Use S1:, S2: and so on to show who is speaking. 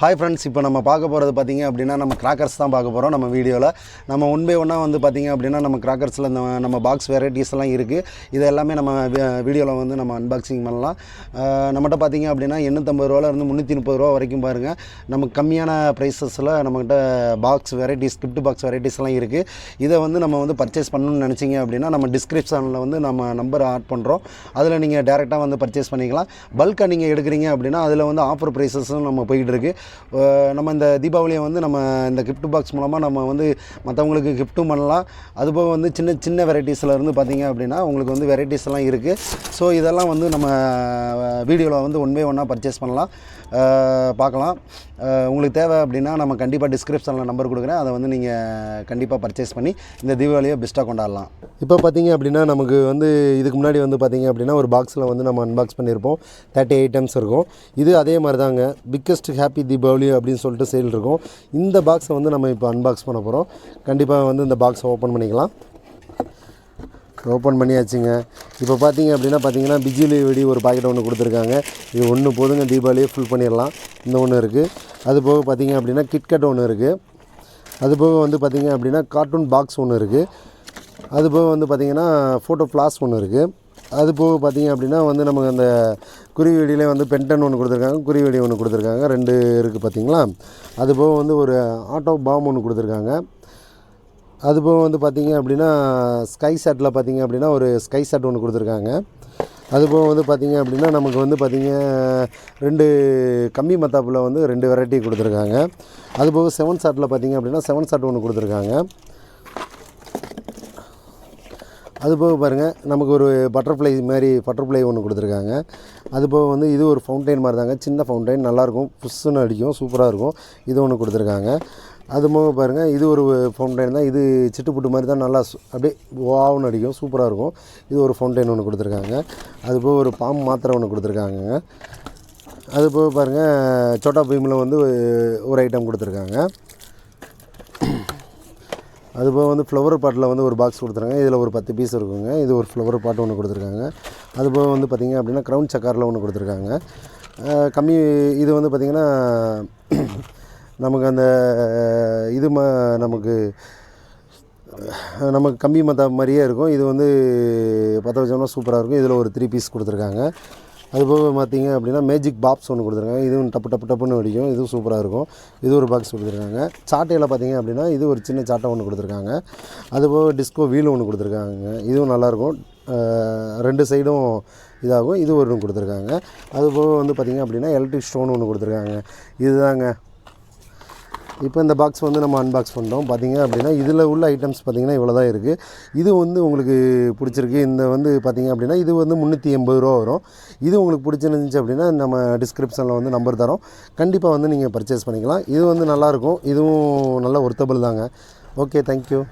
S1: Hi friends, இப்போ நம்ம பார்க்க போகிறது பார்த்திங்க அப்படின்னா நம்ம கிராக்கர்ஸ் தான் பார்க்க போகிறோம். நம்ம வீடியோவில் நம்ம ஒன் பை ஒன்னாக வந்து பார்த்திங்க அப்படின்னா நம்ம கிராக்கர்ஸில் நம்ம பாக்ஸ் வெரைட்டிஸ் எல்லாம் இருக்குது. இது எல்லாமே நம்ம வீடியோவில் வந்து நம்ம அன்பாக்சிங் பண்ணலாம். நம்மகிட்ட பார்த்திங்க அப்படின்னா 850 ரூபாயிலேருந்து 330 ரூபா வரைக்கும் பாருங்கள். நமக்கு கம்மியான ப்ரைஸஸில் நம்மகிட்ட பாக்ஸ் வெரைட்டிஸ், கிஃப்ட் பாக்ஸ் வெரைட்டிஸ்லாம் இருக்குது. இதை வந்து நம்ம வந்து பர்ச்சேஸ் பண்ணணும்னு நினச்சிங்க அப்படின்னா நம்ம டிஸ்கிரிப்ஷனில் வந்து நம்ம நம்பர் ஆட் பண்ணுறோம். அதில் நீங்கள் டேரெக்டாக வந்து பர்ச்சேஸ் பண்ணிக்கலாம். பல்காக நீங்கள் எடுக்கிறீங்க அப்படின்னா அதில் வந்து ஆஃபர் ப்ரைஸஸும் நம்ம போய்கிட்டு இருக்குது. நம்ம இந்த தீபாவளியை வந்து நம்ம இந்த கிஃப்ட் பாக்ஸ் மூலமாக நம்ம வந்து மற்றவங்களுக்கு கிஃப்ட்டும் பண்ணலாம். அதுபோக வந்து சின்ன சின்ன வெரைட்டிஸில் இருந்து பார்த்திங்க அப்படின்னா உங்களுக்கு வந்து வெரைட்டிஸ் எல்லாம் இருக்குது. ஸோ இதெல்லாம் வந்து நம்ம வீடியோவில் வந்து ஒன் பை ஒன்னாக பர்ச்சேஸ் பண்ணலாம், பார்க்கலாம். உங்களுக்கு தேவை அப்படின்னா நம்ம கண்டிப்பாக டிஸ்கிரிப்ஷனில் நம்பர் கொடுக்குறேன். அதை வந்து நீங்கள் கண்டிப்பாக பர்ச்சேஸ் பண்ணி இந்த தீபாவளியை பெஸ்ட்டாக கொண்டாடலாம். இப்போ பார்த்திங்க அப்படின்னா நமக்கு வந்து இதுக்கு முன்னாடி வந்து பார்த்திங்க அப்படின்னா ஒரு பாக்ஸில் வந்து நம்ம அன்பாக்ஸ் பண்ணியிருப்போம். 30 ஐட்டம்ஸ் இருக்கும். இது அதே மாதிரி தாங்க, பிக்கஸ்ட் ஹாப்பி தீபாவளி அப்படின்னு சொல்லிட்டு சேல் இருக்கும். இந்த பாக்ஸை வந்து நம்ம இப்போ அன்பாக்ஸ் பண்ண போகிறோம். கண்டிப்பாக வந்து இந்த பாக்ஸை ஓப்பன் பண்ணிக்கலாம். ஓப்பன் பண்ணியாச்சுங்க. இப்போ பார்த்திங்க அப்படின்னா பிஜிலி வெடி ஒரு பாக்கெட் ஒன்று கொடுத்துருக்காங்க. இது ஒன்று போதுங்க, தீபாவளியே ஃபுல் பண்ணிடலாம். இந்த ஒன்று இருக்குது. அதுபோக பார்த்திங்க அப்படின்னா கிட்கட் ஒன்று இருக்குது. அதுபோக வந்து பார்த்திங்க அப்படின்னா கார்ட்டூன் பாக்ஸ் ஒன்று இருக்குது. அதுபோக வந்து பார்த்திங்கன்னா ஃபோட்டோ ஃப்ளாஷ் ஒன்று இருக்குது. அதுபோக பார்த்திங்க அப்படின்னா வந்து நமக்கு அந்த குருவிவெடியிலே வந்து பென்டன் ஒன்று கொடுத்துருக்காங்க, குருவிவெடி ஒன்று கொடுத்துருக்காங்க, 2 இருக்குது பார்த்திங்களா. அதுபோக வந்து ஒரு ஆட்டோ பாம் ஒன்று கொடுத்துருக்காங்க. அதுபோக வந்து பார்த்திங்க அப்படின்னா ஸ்கை ஷாட்டில் பார்த்திங்க அப்படின்னா ஒரு ஸ்கை ஷாட் ஒன்று கொடுத்துருக்காங்க. அதுபோக வந்து பார்த்திங்க அப்படின்னா நமக்கு வந்து பார்த்திங்க 2 கம்பி மத்தாப்பில் வந்து 2 வெரைட்டி கொடுத்துருக்காங்க. அதுபோக 7 ஷாட்டில் பார்த்திங்க அப்படின்னா 7 ஷாட் ஒன்று கொடுத்துருக்காங்க. அதுபோக பாருங்கள் நமக்கு ஒரு பட்டர்ஃப்ளை ஒன்று கொடுத்துருக்காங்க. அதுபோக வந்து இது ஒரு ஃபவுண்டைன் மாதிரி தாங்க, சின்ன ஃபவுண்டைன், நல்லாயிருக்கும், புஷ்ஷுன்னு அடிக்கும், சூப்பராக இருக்கும். இது ஒன்று கொடுத்துருக்காங்க. அதுபோக பாருங்கள் இது ஒரு ஃபவுண்டைன் தான். இது சிட்டுப்புட்டு மாதிரி தான், நல்லா அப்படியே வாவுன்னு அடிக்கும், சூப்பராக இருக்கும். இது ஒரு ஃபவுண்டைன் ஒன்று கொடுத்துருக்காங்க. அதுபோக ஒரு பாம் மாத்திரை ஒன்று கொடுத்துருக்காங்க. அதுபோக பாருங்கள் சோட்டா பீமில் வந்து ஒரு ஐட்டம் கொடுத்துருக்காங்க. அதுபோக வந்து ஃப்ளவர் பாட்டில் வந்து ஒரு பாக்ஸ் கொடுத்துருக்காங்க. இதில் ஒரு 10 பீஸ் இருக்குங்க. இது ஒரு ஃப்ளவர் பாட்டு ஒன்று கொடுத்துருக்காங்க. அதுபோக வந்து பார்த்திங்க அப்படின்னா க்ரௌன் சக்காரில் ஒன்று கொடுத்துருக்காங்க. இது வந்து பார்த்திங்கன்னா நமக்கு அந்த இது நமக்கு கம்பி மத்தா மாதிரியே இருக்கும். இது வந்து 10 வச்சோம்னா சூப்பராக இருக்கும். இதில் ஒரு 3 பீஸ் கொடுத்துருக்காங்க. அதுபோக பார்த்திங்க அப்படின்னா மேஜிக் பாப்ஸ் ஒன்று கொடுத்துருக்காங்க. இதுவும் டப்புன்னு அடிக்கும், இதுவும் சூப்பராக இருக்கும். இது ஒரு பாக்ஸ் கொடுத்துருக்காங்க. சாட்டையில் பார்த்திங்க அப்படின்னா இது ஒரு சின்ன சாட்டை ஒன்று கொடுத்துருக்காங்க. அதுபோக டிஸ்கோ வீல் ஒன்று கொடுத்துருக்காங்க. இதுவும் நல்லாயிருக்கும், 2 சைடும் இதாகும். இது ஒன்று கொடுத்துருக்காங்க. அதுபோக வந்து பார்த்திங்க அப்படின்னா எலக்ட்ரிக் ஸ்டோன் ஒன்று கொடுத்துருக்காங்க. இதுதாங்க இப்போ இந்த பாக்ஸ் வந்து நம்ம அன்பாக்ஸ் பண்ணுறோம். பார்த்திங்க அப்படின்னா இதில் உள்ள ஐட்டம்ஸ் பார்த்திங்கன்னா இவ்வளோ தான் இருக்குது. இது வந்து உங்களுக்கு பிடிச்சிருக்கு. இந்த வந்து பார்த்திங்க அப்படின்னா இது வந்து 380 ரூபா வரும். இது உங்களுக்கு பிடிச்சிருந்துச்சு அப்படின்னா நம்ம டிஸ்கிரிப்ஷனில் வந்து நம்பர் தரோம். கண்டிப்பாக வந்து நீங்கள் பர்ச்சேஸ் பண்ணிக்கலாம். இது வந்து நல்லாயிருக்கும். இதுவும் நல்ல ஒர்த்தபிள் தாங்க. Okay, thank you.